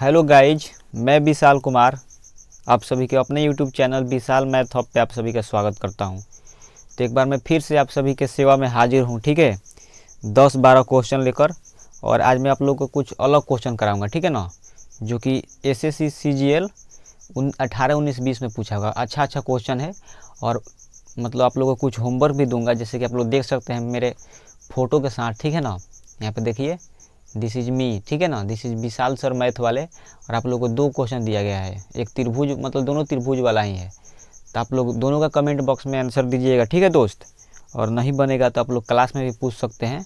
Hello guys, मैं विशाल कुमार आप सभी के अपने यूट्यूब चैनल विशाल मैथ हब पे आप सभी का स्वागत करता हूं। तो एक बार मैं फिर से आप सभी के सेवा में हाजिर हूं, ठीक है। 10-12 क्वेश्चन लेकर, और आज मैं आप लोगों को कुछ अलग क्वेश्चन कराऊंगा, ठीक है ना, जो कि एसएससी सीजीएल 18, 19, 20 में पूछा होगा। अच्छा क्वेश्चन है, और मतलब आप लोगों को कुछ होमवर्क भी दूंगा, जैसे कि आप लोग देख सकते हैं मेरे फ़ोटो के साथ, ठीक है ना। यहाँ पे देखिए, दिस इज़ मी, ठीक है ना, this is Vishal sir math वाले। और आप लोगों को 2 क्वेश्चन दिया गया है, एक त्रिभुज, मतलब दोनों त्रिभुज वाला ही है। तो आप लोग दोनों का कमेंट बॉक्स में आंसर दीजिएगा, ठीक है दोस्त। और नहीं बनेगा तो आप लोग क्लास में भी पूछ सकते हैं,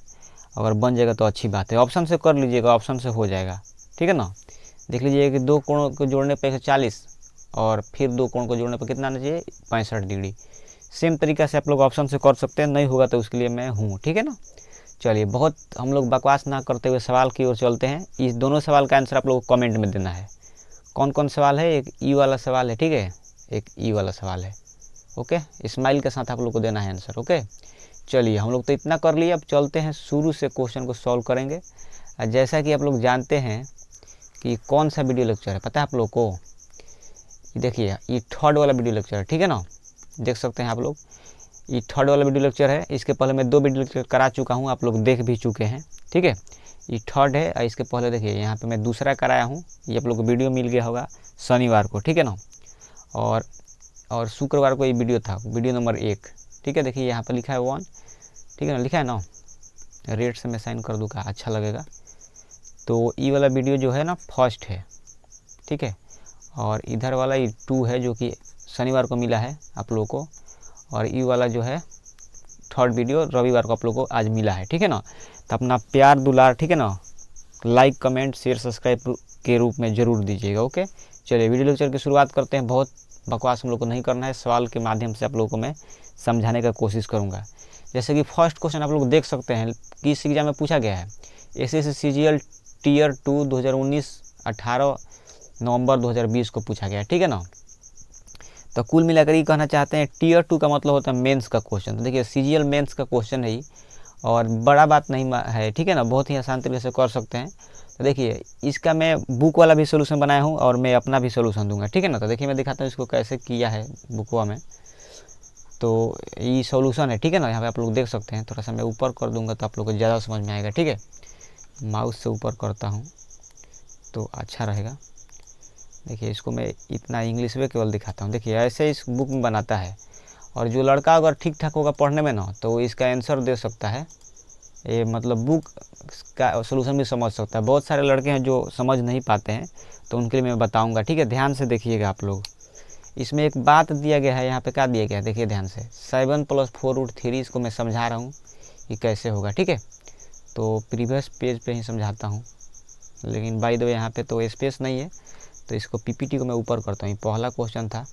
अगर बन जाएगा तो अच्छी बात है। ऑप्शन से कर लीजिएगा, ऑप्शन से हो जाएगा, ठीक है ना। देख लीजिए कि 2 कोणों को जोड़ने पर 140, और फिर 2 कोण को जोड़ने पर कितना आना चाहिए, 65 डिग्री। सेम तरीका से आप लोग ऑप्शन से कर सकते हैं, नहीं होगा तो उसके लिए मैं हूँ, ठीक है ना। चलिए, बहुत हम लोग बकवास ना करते हुए सवाल की ओर चलते हैं। इस दोनों सवाल का आंसर आप लोगों को कमेंट में देना है। कौन कौन सवाल है, एक ई वाला सवाल है, ठीक है, एक ई वाला सवाल है। ओके, स्माइल के साथ आप लोग को देना है आंसर। ओके, चलिए हम लोग तो इतना कर लिए, अब चलते हैं शुरू से क्वेश्चन को सॉल्व करेंगे। जैसा कि आप लोग जानते हैं कि कौन सा वीडियो लेक्चर है, पता है आप लोग को। देखिए, ये 3rd वाला वीडियो लेक्चर है, ठीक है ना, देख सकते हैं आप लोग। ये 3rd वाला वीडियो लेक्चर है। इसके पहले मैं 2 वीडियो लेक्चर करा चुका हूँ, आप लोग देख भी चुके हैं, ठीक है। ये 3rd है, और इसके पहले देखिए यहाँ पे मैं दूसरा कराया हूँ। ये आप लोग को वीडियो मिल गया होगा शनिवार को, ठीक है ना। और शुक्रवार को ये वीडियो था, वीडियो नंबर 1, ठीक है। देखिए यहाँ पर लिखा है 1, ठीक है ना, लिखा है ना। रेड से मैं साइन कर दूँगा, अच्छा लगेगा। तो ये वाला वीडियो जो है ना, फर्स्ट है, ठीक है। और इधर वाला ये 2 है, जो कि शनिवार को मिला है आप लोगों को। और ये वाला जो है 3rd वीडियो रविवार को आप लोगों को आज मिला है, ठीक है ना। तो अपना प्यार दुलार, ठीक है ना, लाइक कमेंट शेयर सब्सक्राइब के रूप में ज़रूर दीजिएगा। ओके, चलिए वीडियो लेक्चर की शुरुआत करते हैं। बहुत बकवास हम लोग को नहीं करना है, सवाल के माध्यम से आप लोगों को मैं समझाने का कोशिश करूँगा। जैसे कि फर्स्ट क्वेश्चन आप लोग देख सकते हैं, किस एग्जाम में पूछा गया है। एसएससी सीजीएल टीयर 2 2019, 18 नवंबर 2020 को पूछा गया है, ठीक है ना। तो कुल मिलाकर ये कहना चाहते हैं, टीयर 2 का मतलब होता है मेंस का क्वेश्चन। तो देखिए, सीजीएल मेंस का क्वेश्चन है, और बड़ा बात नहीं है, ठीक है ना, बहुत ही आसान तरीके से कर सकते हैं। तो देखिए, इसका मैं बुक वाला भी सोल्यूशन बनाया हूँ, और मैं अपना भी सोल्यूशन दूंगा, ठीक है ना। तो देखिए मैं दिखाता हूँ इसको कैसे किया है बुकवा में। तो ये सोल्यूशन है, ठीक है ना। यहाँ पे आप लोग देख सकते हैं, थोड़ा सा मैं ऊपर कर दूंगा तो आप लोग को ज़्यादा समझ में आएगा, ठीक है। माउस से ऊपर करता हूँ तो अच्छा रहेगा। देखिए, इसको मैं इतना इंग्लिश में केवल दिखाता हूँ। देखिए, ऐसे इस बुक में बनाता है, और जो लड़का अगर ठीक ठाक होगा पढ़ने में ना, तो इसका आंसर दे सकता है। ये मतलब बुक का सोल्यूशन भी समझ सकता है। बहुत सारे लड़के हैं जो समझ नहीं पाते हैं, तो उनके लिए मैं बताऊंगा, ठीक है। ध्यान से देखिएगा आप लोग। इसमें एक बात दिया गया है, यहाँ पे क्या दिया गया है, देखिए ध्यान से। 7 + 4√3, इसको मैं समझा रहा हूँ कि कैसे होगा, ठीक है। तो प्रीवियस पेज पे ही समझाता हूँ, लेकिन बाय द वे यहाँ पे तो स्पेस नहीं है, तो इसको पीपीटी को मैं ऊपर करता हूँ। पहला क्वेश्चन था,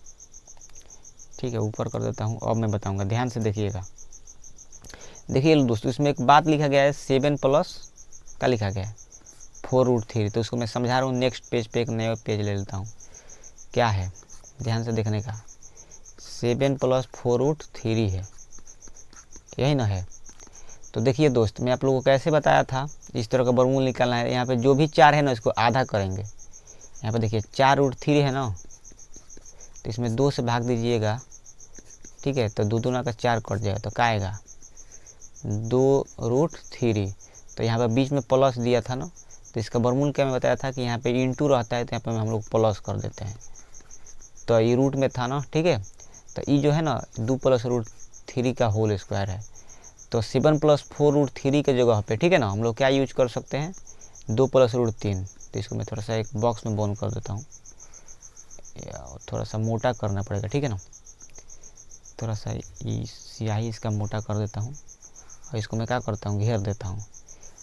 ठीक है, ऊपर कर देता हूँ। अब मैं बताऊँगा, ध्यान से देखिएगा। देखिए दोस्तों, इसमें एक बात लिखा गया है, 7 प्लस का लिखा गया है 4√3। तो उसको मैं समझा रहा हूँ। नेक्स्ट पेज पे एक नया पेज ले लेता हूँ, क्या है ध्यान से देखने का। 7 + 4√3 है, यही ना है। तो देखिए दोस्त, मैं आप लोगों को कैसे बताया था, इस तरह का वर्गमूल निकालना है। यहाँ पे जो भी 4 है ना, इसको आधा करेंगे। यहाँ पे देखिए 4√3 है ना, तो इसमें 2 से भाग दीजिएगा, ठीक है। तो 2 दूना का 4 कट जाएगा, तो क्या आएगा, 2√3। तो यहाँ पर बीच में प्लस दिया था ना, तो इसका वर्गमूल क्या मैं बताया था कि यहाँ पे इंटू रहता है, तो यहाँ पे हम लोग प्लस कर देते हैं। तो ये रूट में था ना, ठीक है। तो ये जो है ना, 2 + √3 का होल स्क्वायर है। तो 7 + 4√3 के जगह पे, ठीक है ना, हम लोग क्या यूज कर सकते हैं, 2 + √3। तो इसको मैं थोड़ा सा एक बॉक्स में बंद कर देता हूँ, थोड़ा सा मोटा करना पड़ेगा, ठीक है ना। थोड़ा सा स्याही इसका मोटा कर देता हूँ, और इसको मैं क्या करता हूँ, घेर देता हूँ।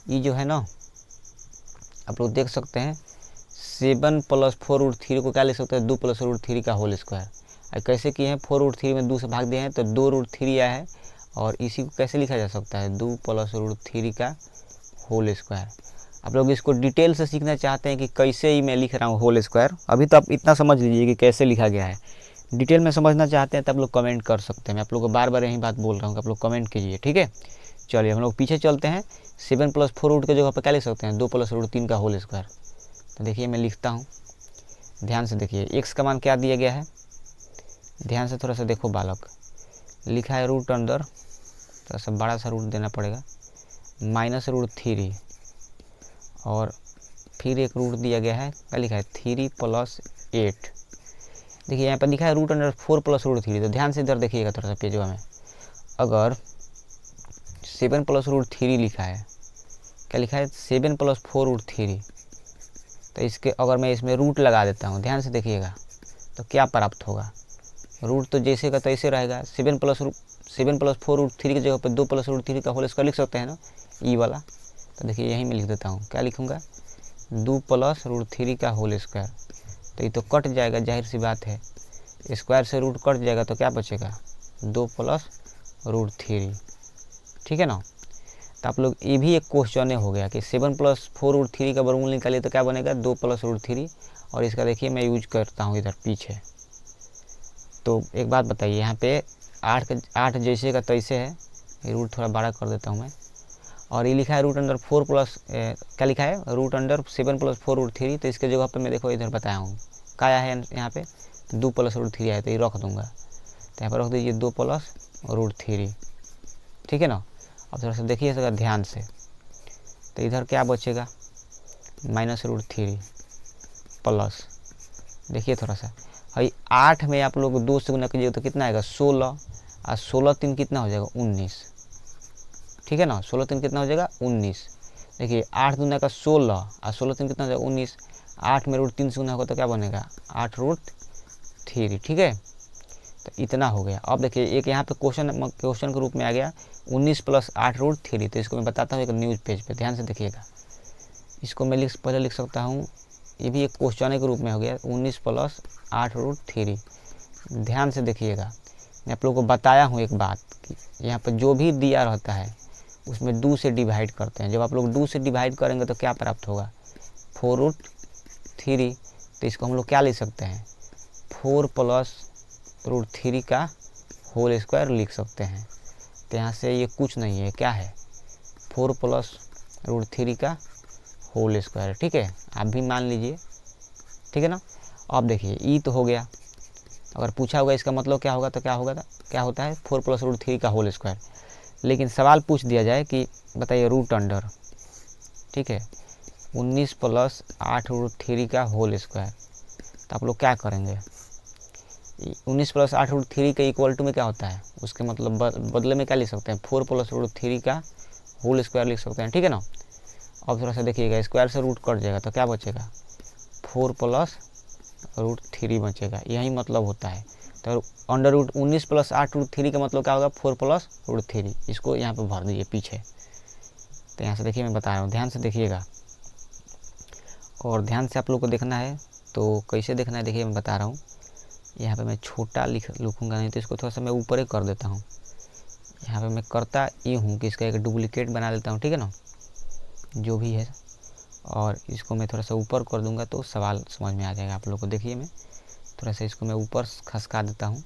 ये जो है ना, आप लोग देख सकते हैं, 7 + 4√3 को क्या लिख सकते हैं, 2 + √3 का होल स्क्वायर। कैसे किए हैं, 4√3 में 2 से भाग दिए हैं, तो 2√3 आया है। और इसी को कैसे लिखा जा सकता है, 2 + √3 का होल स्क्वायर। आप लोग इसको डिटेल से सीखना चाहते हैं कि कैसे ही मैं लिख रहा हूँ होल स्क्वायर, अभी तो आप इतना समझ लीजिए कि कैसे लिखा गया है। डिटेल में समझना चाहते हैं तो आप लोग कमेंट कर सकते हैं। मैं आप लोग को बार बार यही बात बोल रहा हूँ कि आप लोग कमेंट कीजिए, ठीक है। चलिए हम लोग पीछे चलते हैं। 7 + 4 रूट के जगह पर क्या लिख सकते हैं, 2 + √3 का होल स्क्वायर। तो देखिए मैं लिखता हूँ, ध्यान से देखिए। x का मान क्या दिया गया है, ध्यान से थोड़ा सा देखो बालक, लिखा है रूट अंडर, थोड़ा सा बड़ा सा रूट देना पड़ेगा, -√3 और फिर एक रूट दिया गया है, क्या लिखा है 3 + 8। देखिए यहाँ पर लिखा है रूट अंडर 4 + √3। तो ध्यान से इधर देखिएगा थोड़ा सा पेजवा में, अगर 7 + √3 लिखा है, क्या लिखा है 7 + 4√3, तो इसके अगर मैं इसमें रूट लगा देता हूँ, ध्यान से देखिएगा, तो क्या प्राप्त होगा। रूट तो जैसे का तैसे रहेगा। 7 + 4√3 की जगह पर 2 + √3 का होल स्क्वायर लिख सकते हैं ना, ई वाला। तो देखिए यहीं मैं लिख देता हूँ, क्या लिखूँगा 2 + √3 का होल स्क्वायर। तो ये तो कट जाएगा, जाहिर सी बात है, स्क्वायर से रूट कट जाएगा तो क्या बचेगा 2 + √3, ठीक है ना। तो आप लोग ये भी एक क्वेश्चन हो गया कि 7 + 4√3 का वर्गमूल निकालिए तो क्या बनेगा 2 + √3। और इसका देखिए मैं यूज करता हूँ इधर पीछे। तो एक बात बताइए, यहाँ पे 8 जैसे का तैसे है, ये रूट थोड़ा बड़ा कर देता हूँ मैं, और ये लिखा है रूट अंडर 4 प्लस क्या लिखा है रूट अंडर 7 + 4√3। तो इसके जगह पे मैं देखो इधर बताया हूँ क्या है, यहाँ पे 2 + √3 है, तो ये रख दूँगा। तो यहाँ पर रख दीजिए 2 + √3, ठीक है ना। अब थोड़ा सा देखिए इसका ध्यान से, तो इधर क्या बचेगा -√3 प्लस, देखिए थोड़ा सा भाई 8 में आप लोग 2 से गुना कीजिएगा तो कितना आएगा 16, और 16 3 कितना हो जाएगा 19, ठीक है ना। 16 3 कितना हो जाएगा 19। देखिए 8 दूना का 16 और 16 3 कितना हो जाएगा 19। 8 में √3 से गुना होगा तो क्या बनेगा 8√3, ठीक है। तो इतना हो गया। अब देखिए एक यहाँ पे क्वेश्चन के रूप में आ गया 19 + 8√3। तो इसको मैं बताता हूँ एक न्यूज़ पेज पे, ध्यान से देखिएगा। इसको मैं पहले लिख सकता हूँ, ये भी एक क्वेश्चन के रूप में हो गया 19 + 8√3। ध्यान से देखिएगा, मैं आप लोगों को बताया हूँ एक बात कि यहाँ पर जो भी दिया रहता है उसमें 2 से डिवाइड करते हैं। जब आप लोग 2 से डिवाइड करेंगे तो क्या प्राप्त होगा 4√3। तो इसको हम लोग क्या लिख सकते हैं 4 + √3 का होल स्क्वायर लिख सकते हैं। तो यहाँ से ये कुछ नहीं है, क्या है 4 + √3 का होल स्क्वायर, ठीक है। आप भी मान लीजिए, ठीक है ना। अब देखिए ई तो हो गया, अगर पूछा होगा इसका मतलब क्या होगा तो क्या होता है 4 + √3 का होल स्क्वायर। लेकिन सवाल पूछ दिया जाए कि बताइए रूट अंडर, ठीक है 19 + 8√3 का होल स्क्वायर, तो आप लोग क्या करेंगे 19 + 8√3 के इक्वल टू में क्या होता है, उसके मतलब बदले में क्या लिख सकते हैं 4 + √3 का होल स्क्वायर लिख सकते हैं, ठीक है ना। अब थोड़ा सा देखिएगा, स्क्वायर से रूट कट जाएगा तो क्या बचेगा 4 + √3 बचेगा, यही मतलब होता है। तो अंडर रूट 19 + 8√3 का मतलब क्या होगा 4 + √3। इसको यहाँ पे भर दीजिए पीछे। तो यहाँ से देखिए मैं बता रहा हूँ, ध्यान से देखिएगा और ध्यान से आप लोग को देखना है। तो कैसे देखना है देखिए मैं बता रहा हूँ, यहाँ पे मैं छोटा लिखूँगा नहीं, तो इसको थोड़ा सा मैं ऊपर ही कर देता हूँ। यहाँ पे मैं करता ये हूँ कि इसका एक डुप्लीकेट बना लेता हूँ, ठीक है ना, जो भी है, और इसको मैं थोड़ा सा ऊपर कर दूंगा तो सवाल समझ में आ जाएगा आप लोग को। देखिए मैं थोड़ा सा इसको मैं ऊपर खसका देता हूँ,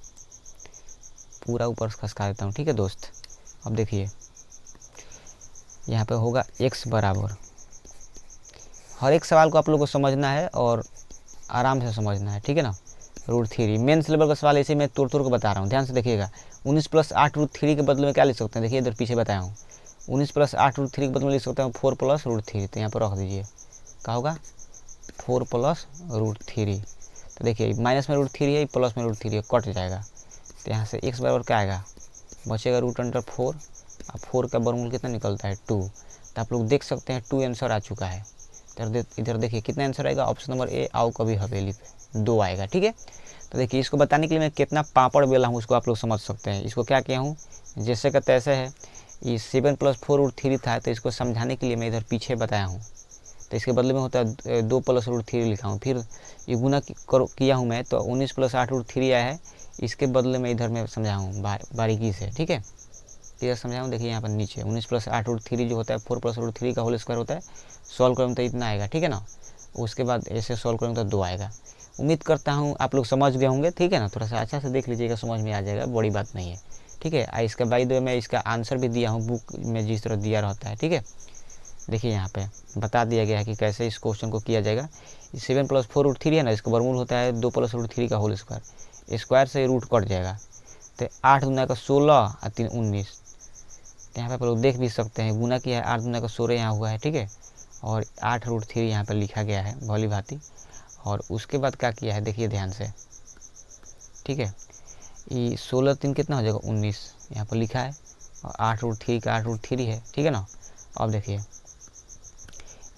पूरा ऊपर खसका देता हूँ, ठीक है दोस्त। अब देखिए यहाँ पे होगा x बराबर, हर एक सवाल को आप लोग को समझना है और आराम से समझना है, ठीक है ना। √3 मेंस लेवल का सवाल ऐसे मैं तोड़ को बता रहा हूँ, ध्यान से देखिएगा। 19 + 8√3 के बदले में क्या लिख सकते हैं, देखिए इधर पीछे बताया हूँ 19 + 8√3 के बदले में लिख सकते हैं 4 + √3। तो यहाँ पर रख दीजिए, क्या होगा 4 + √3। तो देखिए माइनस में √3 है, प्लस में √3 है, कट जाएगा। तो यहाँ से x बराबर क्या आएगा, बचेगा √4, और 4 का वर्गमूल कितना निकलता है 2। तो आप लोग देख सकते हैं 2 आंसर आ चुका है। इधर देखिए कितना आंसर आएगा, ऑप्शन नंबर ए आओ कभी हवेली पे 2 आएगा, ठीक है। तो देखिए इसको बताने के लिए मैं कितना पापड़ बेला हूँ उसको आप लोग समझ सकते हैं। इसको क्या किया हूँ, जैसे का तैसे है, ये 7 + 4√3 था, तो इसको समझाने के लिए मैं इधर पीछे बताया हूँ। तो इसके बदले में होता है 2 + √3 लिखा हूँ, फिर ये गुना किया हूँ मैं, तो 19 + 8√3 आया है। इसके बदले में इधर मैं समझाया हूँ बारीकी से, ठीक है, इधर समझाऊँ। देखिए यहाँ पर नीचे 19 + 8√3 जो होता है 4 + √3 का होल स्क्वायर होता है। सॉल्व करेंगे तो इतना आएगा, ठीक है ना। उसके बाद ऐसे सॉल्व करेंगे तो 2 आएगा। उम्मीद करता हूँ आप लोग समझ गए होंगे, ठीक है ना। थोड़ा सा अच्छा से देख लीजिएगा, समझ में आ जाएगा, बड़ी बात नहीं है, ठीक है। इसका बाय द वे मैं इसका आंसर भी दिया हूँ बुक में जिस तरह दिया रहता है, ठीक है। देखिए यहाँ पे बता दिया गया है कि कैसे इस क्वेश्चन को किया जाएगा। 7 + 4√3 है ना, इसका वर्गमूल होता है 2 + √3 का होल स्क्वायर। स्क्वायर से रूट कट जाएगा तो 8 दूना का 16 और 3 19। तो यहाँ पे आप लोग देख भी सकते हैं गुना किया है, 8 दूना का 16 यहाँ हुआ है, ठीक है। और 8√3 यहाँ पर लिखा गया है भली भांति। और उसके बाद क्या किया है देखिए ध्यान से, ठीक है। ये 16 3 कितना हो जाएगा 19 यहाँ पर लिखा है, और 8√3 का 8√3 है, ठीक है ना। अब देखिए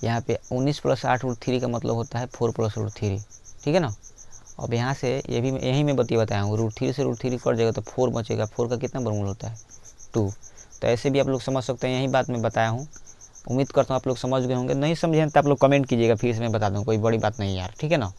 यहाँ पे 19 + 8√3 का मतलब होता है 4 + √3, ठीक है ना। अब यहाँ से ये भी यही मैं बताया हूँ, √3 से √3 कट जाएगा तो 4 बचेगा। 4 का कितना वर्गमूल होता है 2। तो ऐसे भी आप लोग समझ सकते हैं, यही बात मैं बताया हूँ। उम्मीद करता हूँ आप लोग समझ गए होंगे, नहीं समझे तो आप लोग कमेंट कीजिएगा, फिर से मैं बता दूँ, कोई बड़ी बात नहीं यार, ठीक है ना।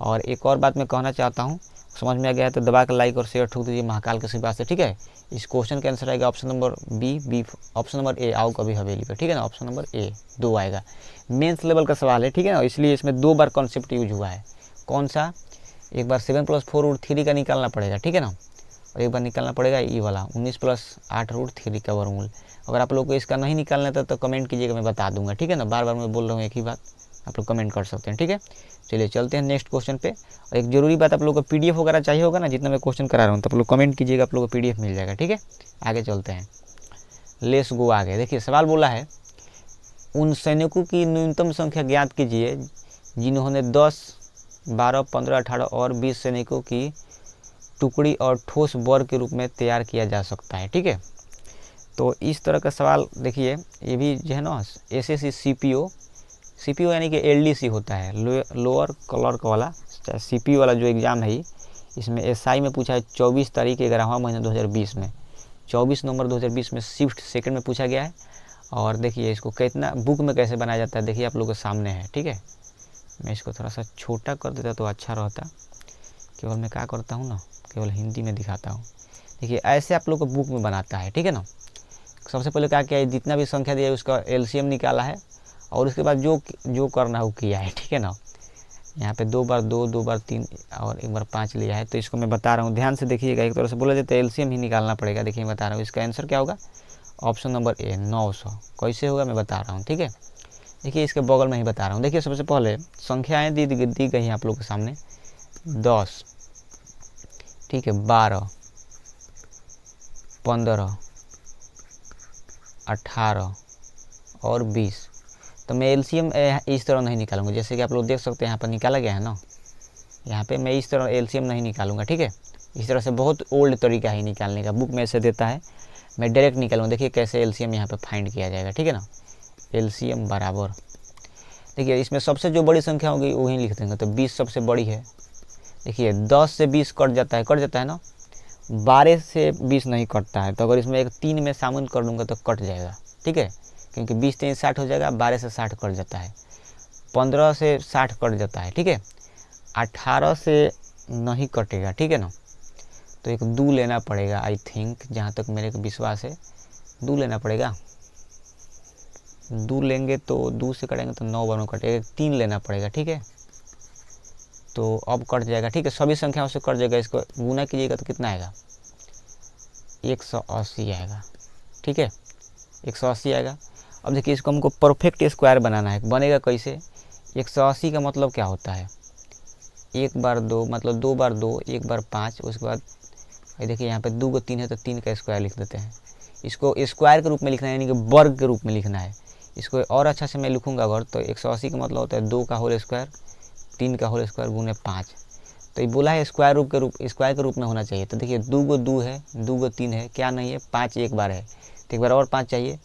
और एक और बात मैं कहना चाहता हूँ, समझ में आ गया है तो दबा के लाइक और शेयर ठोक दीजिए महाकाल के आशीर्वाद से, ठीक है। इस क्वेश्चन का आंसर आएगा option number B, option number A, आओ कभी हवेली पे, ठीक है ना। ऑप्शन नंबर ए 2 आएगा। मेंस लेवल का सवाल है, ठीक है ना, इसलिए इसमें 2 बार कॉन्सेप्ट यूज हुआ है। कौन सा? एक बार 7 + 4√3 का निकालना पड़ेगा, ठीक है ना, और एक बार निकालना पड़ेगा ये वाला 19 + 8√3 का वर्गमूल। अगर आप लोग को इसका नहीं निकालना था तो कमेंट कीजिएगा, मैं बता दूंगा, ठीक है ना। बार बार मैं बोल रहा हूँ एक ही बात, आप लोग कमेंट कर सकते हैं, ठीक है। चलिए चलते हैं नेक्स्ट क्वेश्चन पे। और एक जरूरी बात, आप लोग को पीडीएफ वगैरह चाहिए होगा ना, जितना मैं क्वेश्चन करा रहा हूँ, तो आप लोग कमेंट कीजिएगा, आप लोग को पीडीएफ मिल जाएगा, ठीक है। आगे चलते हैं, लेट्स गो आगे। देखिए सवाल बोला है, उन सैनिकों की न्यूनतम संख्या ज्ञात कीजिए जिन्होंने 10, 12, 15, 18 और 20 सैनिकों की टुकड़ी और ठोस वर्ग के रूप में तैयार किया जा सकता है, ठीक है। तो इस तरह का सवाल देखिए, ये भी जो है ना एसएससी सीपीओ यानी कि एलडीसी होता है, लोअर क्लर्क वाला, सीपीओ वाला जो एग्ज़ाम है, इसमें एसआई में पूछा है 24 तारीख 11वां महीना 2020 में, 24 नवंबर 2020 में शिफ्ट सेकंड में पूछा गया है। और देखिए इसको कितना बुक में कैसे बनाया जाता है, देखिए आप लोगों के सामने है, ठीक है। मैं इसको थोड़ा सा छोटा कर देता तो अच्छा रहता, केवल मैं क्या करता हूँ ना, केवल हिंदी में दिखाता हूँ। देखिए ऐसे आप लोग को बुक में बनाता है, ठीक है ना। सबसे पहले क्या किया है, जितना भी संख्या दिया है उसका एलसीएम निकाला है, और उसके बाद जो करना है वो किया है, ठीक है ना। यहाँ पे 2 बार 2, 2 बार 3 और 1 बार 5 लिया है। तो इसको मैं बता रहा हूँ, ध्यान से देखिएगा। एक तरह से बोला जाता है एलसीएम ही निकालना पड़ेगा। देखिए मैं बता रहा हूँ, इसका आंसर क्या होगा, ऑप्शन नंबर ए 900। कैसे होगा मैं बता रहा हूँ, ठीक है। देखिए इसके बगल में ही बता रहा हूँ। देखिए सबसे पहले संख्याएँ दी गई हैं आप लोग के सामने, 10, ठीक है, 12, 15, 18 और 20। तो मैं एलसीएम इस तरह नहीं निकालूंगा, जैसे कि आप लोग देख सकते हैं यहाँ पर निकाला गया है ना, यहाँ पे मैं इस तरह एलसीएम नहीं निकालूंगा, ठीक है। इस तरह से बहुत ओल्ड तरीका है निकालने का, बुक में ऐसे देता है, मैं डायरेक्ट निकालूंगा। देखिए कैसे एलसीएम यहाँ पे फाइंड किया जाएगा, ठीक है ना। एलसीएम बराबर, देखिए इसमें सबसे जो बड़ी संख्या होगी वही लिख देंगे, तो 20 सबसे बड़ी है। देखिए 10 से 20 कट जाता है ना, 12 से 20 नहीं कटता है। तो अगर इसमें एक 3 में शामिल कर दूंगा तो कट जाएगा, ठीक है, क्योंकि 20 3 60 हो जाएगा, 12 से 60 कट जाता है, 15 से 60 कट जाता है, ठीक है, 18 से नहीं कटेगा, ठीक है ना। तो एक 2 लेना पड़ेगा, आई थिंक, जहाँ तक मेरे को विश्वास है 2 लेना पड़ेगा। 2 लेंगे तो 2 से कटेंगे तो 9 बार में कटेगा, 3 लेना पड़ेगा, ठीक है। तो अब कट जाएगा, ठीक है, सभी संख्याओं से कट जाएगा। इसको गुना कीजिएगा तो कितना आएगा, 180 आएगा, ठीक है, 180 आएगा। अब देखिए इसको हमको परफेक्ट स्क्वायर बनाना है, बनेगा कैसे, 180 का मतलब क्या होता है, 1 बार 2 मतलब 2 बार 2, 1 बार 5, उसके बाद देखिए यहाँ पे 2 को 3 है तो 3 का स्क्वायर लिख देते हैं। इसको स्क्वायर के रूप में लिखना है, यानी कि वर्ग के रूप में लिखना है। इसको और अच्छा से मैं लिखूँगा अगर, तो 180 का मतलब होता है 2 का होल स्क्वायर, 3 का होल स्क्वायर गुने 5। तो ये बोला है स्क्वायर के रूप में होना चाहिए। तो देखिए 2 को 2 है, 2 को 3 है, क्या नहीं है, 5 एक बार है, तो एक बार और 5 चाहिए।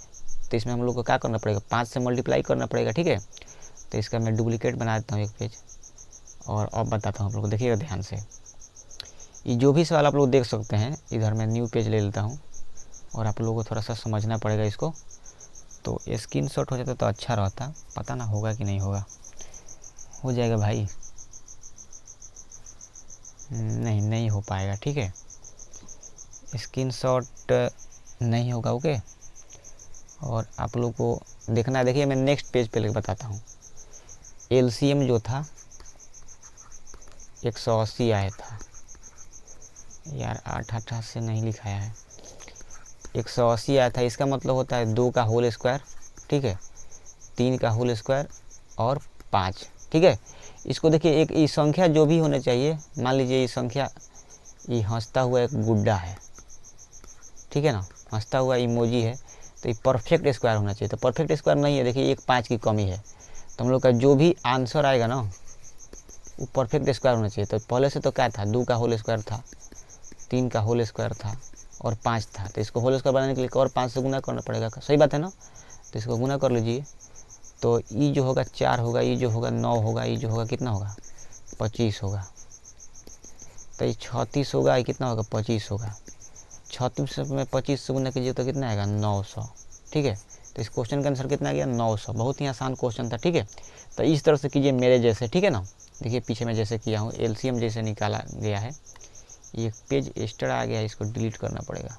तो इसमें हम लोग को क्या करना पड़ेगा, 5 से मल्टीप्लाई करना पड़ेगा, ठीक है। तो इसका मैं डुप्लीकेट बना देता हूँ एक पेज, और अब बताता हूँ आप लोग को, देखिएगा ध्यान से। ये जो भी सवाल आप लोग देख सकते हैं, इधर मैं न्यू पेज ले लेता हूँ, और आप लोगों को थोड़ा सा समझना पड़ेगा इसको। तो स्क्रीनशॉट हो जाता तो अच्छा रहता, पता ना होगा कि नहीं होगा, हो जाएगा भाई, नहीं हो पाएगा, ठीक है, स्क्रीनशॉट नहीं होगा, ओके। और आप लोग को देखना है, देखिए मैं नेक्स्ट पेज पे लेकर बताता हूँ। एलसीएम जो था 180 आया था यार, 8 से नहीं लिखाया है, 180 आया था। इसका मतलब होता है 2 का होल स्क्वायर, ठीक है, 3 का होल स्क्वायर और 5, ठीक है। इसको देखिए, एक ये संख्या जो भी होने चाहिए, मान लीजिए ये संख्या, ये हंसता हुआ एक गुड्डा है, ठीक है ना, हंसता हुआ इमोजी है, तो ये परफेक्ट स्क्वायर होना चाहिए। तो परफेक्ट स्क्वायर नहीं है, देखिए 1 5 की कमी है, तो हम लोग का जो भी आंसर आएगा ना वो परफेक्ट स्क्वायर होना चाहिए। तो पहले से तो क्या था, 2 का होल स्क्वायर था, 3 का होल स्क्वायर था और 5 था, तो इसको होल स्क्वायर बनाने के लिए और 5 से गुना करना पड़ेगा, सही बात है ना। तो इसको गुना कर लीजिए, तो ये जो होगा 4 होगा, ये जो होगा 9 होगा, ये जो होगा कितना होगा 25 होगा, तो ये 36 होगा, ये कितना होगा 25 होगा। 36 में 25 से गुना कीजिए तो कितना आएगा 900, ठीक है। तो इस क्वेश्चन का आंसर कितना आ गया 900। बहुत ही आसान क्वेश्चन था, ठीक है। तो इस तरह से कीजिए मेरे जैसे, ठीक है ना। देखिए पीछे मैं जैसे किया हूँ, एलसीएम जैसे निकाला गया है, ये एक पेज एक्स्ट्रा आ गया है, इसको डिलीट करना पड़ेगा,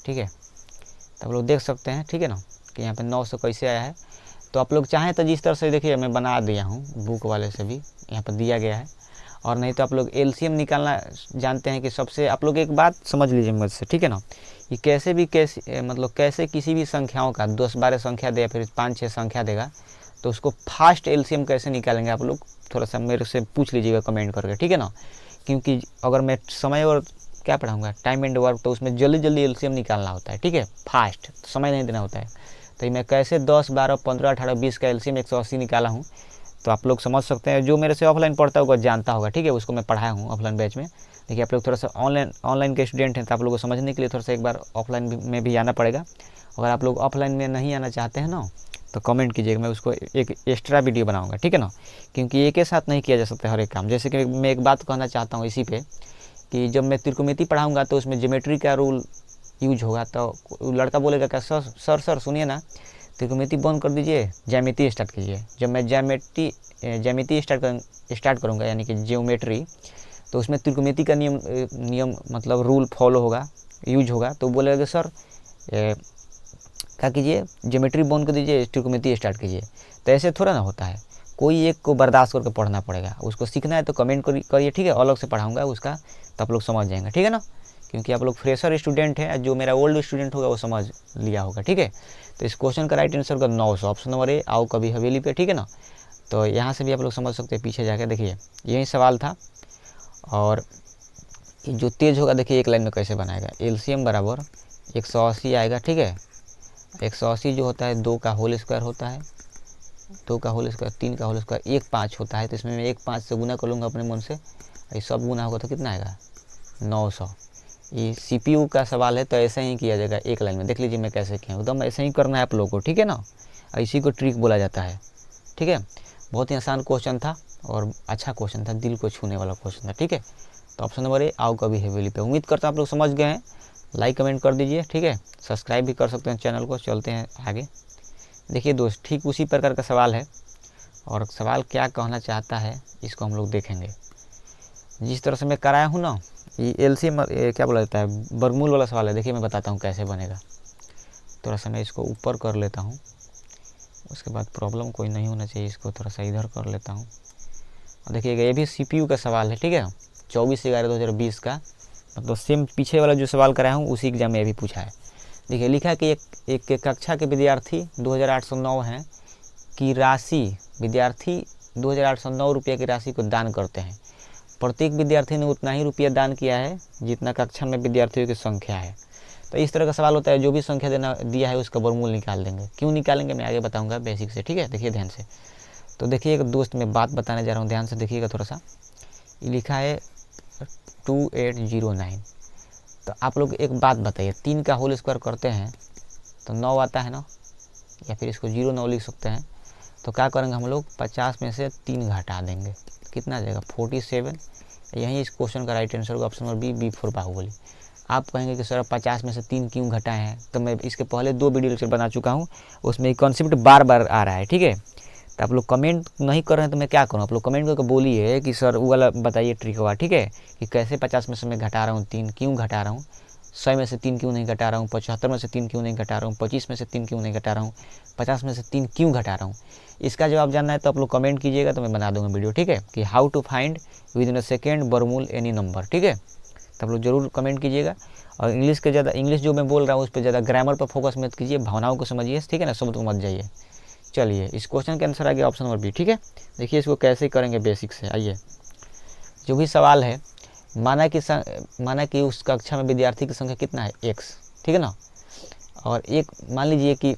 ठीक है। तो आप लोग देख सकते हैं, ठीक है ना, कि यहाँ पे 900 कैसे आया है। तो आप लोग चाहें तो जिस तरह से देखिए मैं बना दिया हूँ, बुक वाले से भी यहाँ पर दिया गया है, और नहीं तो आप लोग एलसीएम निकालना जानते हैं कि सबसे, आप लोग एक बात समझ लीजिए मुझसे, ठीक है ना, कि कैसे भी मतलब कैसे किसी भी संख्याओं का 10 12 संख्या दे या फिर 5 6 संख्या देगा, तो उसको फास्ट एलसीएम कैसे निकालेंगे आप लोग थोड़ा सा मेरे से पूछ लीजिएगा कमेंट करके, ठीक है ना। क्योंकि अगर मैं समय और क्या पढ़ाऊँगा, टाइम एंड वर्क, तो उसमें जल्दी जल्दी एलसीएम निकालना होता है, ठीक है, फास्ट, समय नहीं देना होता है। तो मैं कैसे 10 12 15 18 20 का एलसीएम 180 निकाला हूँ, तो आप लोग समझ सकते हैं। जो मेरे से ऑफलाइन पढ़ता होगा जानता होगा, ठीक है, उसको मैं पढ़ाया हूँ ऑफलाइन बैच में। देखिए आप लोग थोड़ा सा ऑनलाइन के स्टूडेंट हैं, तो आप लोगों को समझने के लिए थोड़ा सा एक बार ऑफलाइन में भी आना पड़ेगा। अगर आप लोग ऑफलाइन में नहीं आना चाहते हैं ना, तो कमेंट कीजिएगा, मैं उसको एक एक्स्ट्रा वीडियो बनाऊंगा, ठीक है ना। क्योंकि एक ही साथ नहीं किया जा सकता हर एक काम। जैसे कि मैं एक बात कहना चाहता हूँ इसी पे, कि जब मैं त्रिकोणमिति पढ़ाऊँगा तो उसमें ज्योमेट्री का रूल यूज होगा, तो लड़का बोलेगा क्या सर सुनिए ना, त्रिकोणमिति बंद कर दीजिए, ज्यामिति स्टार्ट कीजिए। जब मैं ज्यामिति स्टार्ट करूँगा, यानी कि ज्योमेट्री, तो उसमें त्रिकोणमिति का नियम मतलब रूल फॉलो होगा, यूज होगा। तो बोलेगा कि सर क्या कीजिए, ज्योमेट्री बंद कर दीजिए, त्रिकोणमिति स्टार्ट कीजिए। तो ऐसे थोड़ा ना होता है, कोई एक को बर्दाश्त करके पढ़ना पड़ेगा। उसको सीखना है तो कमेंट करिए, ठीक है, अलग से पढ़ाऊँगा उसका, तो आप लोग समझ जाएंगे, ठीक है ना। क्योंकि आप लोग फ्रेशर स्टूडेंट हैं, जो मेरा ओल्ड स्टूडेंट होगा वो समझ लिया होगा, ठीक है। तो इस क्वेश्चन का राइट आंसर होगा 900, ऑप्शन नंबर ए, आओ कभी हवेली पे, ठीक है ना। तो यहाँ से भी आप लोग समझ सकते हैं, पीछे जाकर देखिए यही सवाल था। और जो तेज होगा देखिए एक लाइन में कैसे बनाएगा, एलसीएम बराबर 180 आएगा, ठीक है। 180 जो होता है 2 का होल स्क्वायर होता है, 2 का होल स्क्वायर, 3 का होल स्क्वायर, 1 5 होता है। तो इसमें मैं 1 5 से गुना कर लूँगा अपने मन से, ये सब गुना होगा तो कितना आएगा 900। ये सीपीयू का सवाल है, तो ऐसे ही किया जाएगा एक लाइन में। देख लीजिए मैं कैसे किया, एकदम ऐसे ही करना है आप लोगों को, ठीक है ना। इसी को ट्रिक बोला जाता है, ठीक है। बहुत ही आसान क्वेश्चन था और अच्छा क्वेश्चन था, दिल को छूने वाला क्वेश्चन था, ठीक है। तो ऑप्शन नंबर ए, आओ कभी हवेली पे। उम्मीद करता हूँ आप लोग समझ गए हैं। लाइक कमेंट कर दीजिए, ठीक है, सब्सक्राइब भी कर सकते हैं चैनल को। चलते हैं आगे। देखिए दोस्त, ठीक उसी प्रकार का सवाल है, और सवाल क्या कहना चाहता है इसको हम लोग देखेंगे। जिस तरह से मैं कराया हूँ ना, ये एलसीएम क्या बोला जाता है, वर्गमूल वाला सवाल है। देखिए मैं बताता हूँ कैसे बनेगा। थोड़ा सा मैं इसको ऊपर कर लेता हूँ, उसके बाद प्रॉब्लम कोई नहीं होना चाहिए, इसको थोड़ा सा इधर कर लेता हूँ। और देखिएगा ये भी सीपीयू का सवाल है, ठीक है, 24/11/2020 का, मतलब सेम पीछे वाला जो सवाल कराया हूँ उसी एग्जाम में ये भी पूछा है। देखिए लिखा है कि एक कक्षा के विद्यार्थी 2809 हैं की राशि, विद्यार्थी 2809 रुपये की राशि को दान करते हैं। प्रत्येक विद्यार्थी ने उतना ही रुपया दान किया है जितना कक्षा में विद्यार्थियों की संख्या है। तो इस तरह का सवाल होता है, जो भी संख्या दिया है उसका वर्गमूल निकाल देंगे। क्यों निकालेंगे मैं आगे बताऊंगा बेसिक से, ठीक है। देखिए ध्यान से, तो देखिए एक दोस्त मैं बात बताने जा रहा हूँ, ध्यान से देखिएगा थोड़ा सा। ये लिखा है 2809। तो आप लोग एक बात बताइए, 3 का होल स्क्वायर करते हैं तो 9 आता है ना, या फिर इसको 09 लिख सकते हैं। तो क्या करेंगे हम लोग, 50 में से 3 घटा देंगे, कितना आ जाएगा 47। यही इस क्वेश्चन का राइट आंसर होगा option number B, B for Baahubali. आप कहेंगे कि सर 50 में से 3 क्यों घटाए हैं, तो मैं इसके पहले 2 वीडियो लेक्चर बना चुका हूँ, उसमें एक कॉन्सेप्ट बार बार आ रहा है, ठीक है। तो आप लोग कमेंट नहीं कर रहे हैं तो मैं क्या करूँ, आप लोग कमेंट करके बोलिए कि सर वो वाला बताइए ट्रिक हुआ, ठीक है, कि कैसे 50 में से मैं घटा रहा हूँ 3, क्यों घटा रहा हूँ, 100 में से 3 क्यों नहीं घटा रहा हूँ, 75 में से 3 क्यों नहीं घटा रहा हूँ, 25 में से 3 क्यों नहीं घटा रहा हूँ, 50 में से 3 क्यों घटा रहा हूँ। इसका जवाब जानना है तो आप लोग कमेंट कीजिएगा, तो मैं बना दूंगा वीडियो, ठीक है, कि how to find within a second वर्गमूल एनी नंबर, ठीक है। तो आप लोग जरूर कमेंट कीजिएगा। और इंग्लिश जो मैं बोल रहा हूँ उस पर ज़्यादा ग्रामर पर फोकस मत कीजिए, भावनाओं को समझिए, ठीक है ना, शब्द को मत जाइए। चलिए इस क्वेश्चन के आंसर आ गया ऑप्शन नंबर बी। ठीक है, देखिए इसको कैसे करेंगे बेसिक से। आइए, जो भी सवाल है, माना कि उस कक्षा में विद्यार्थी की संख्या कितना है, x, ठीक है ना। और एक मान लीजिए कि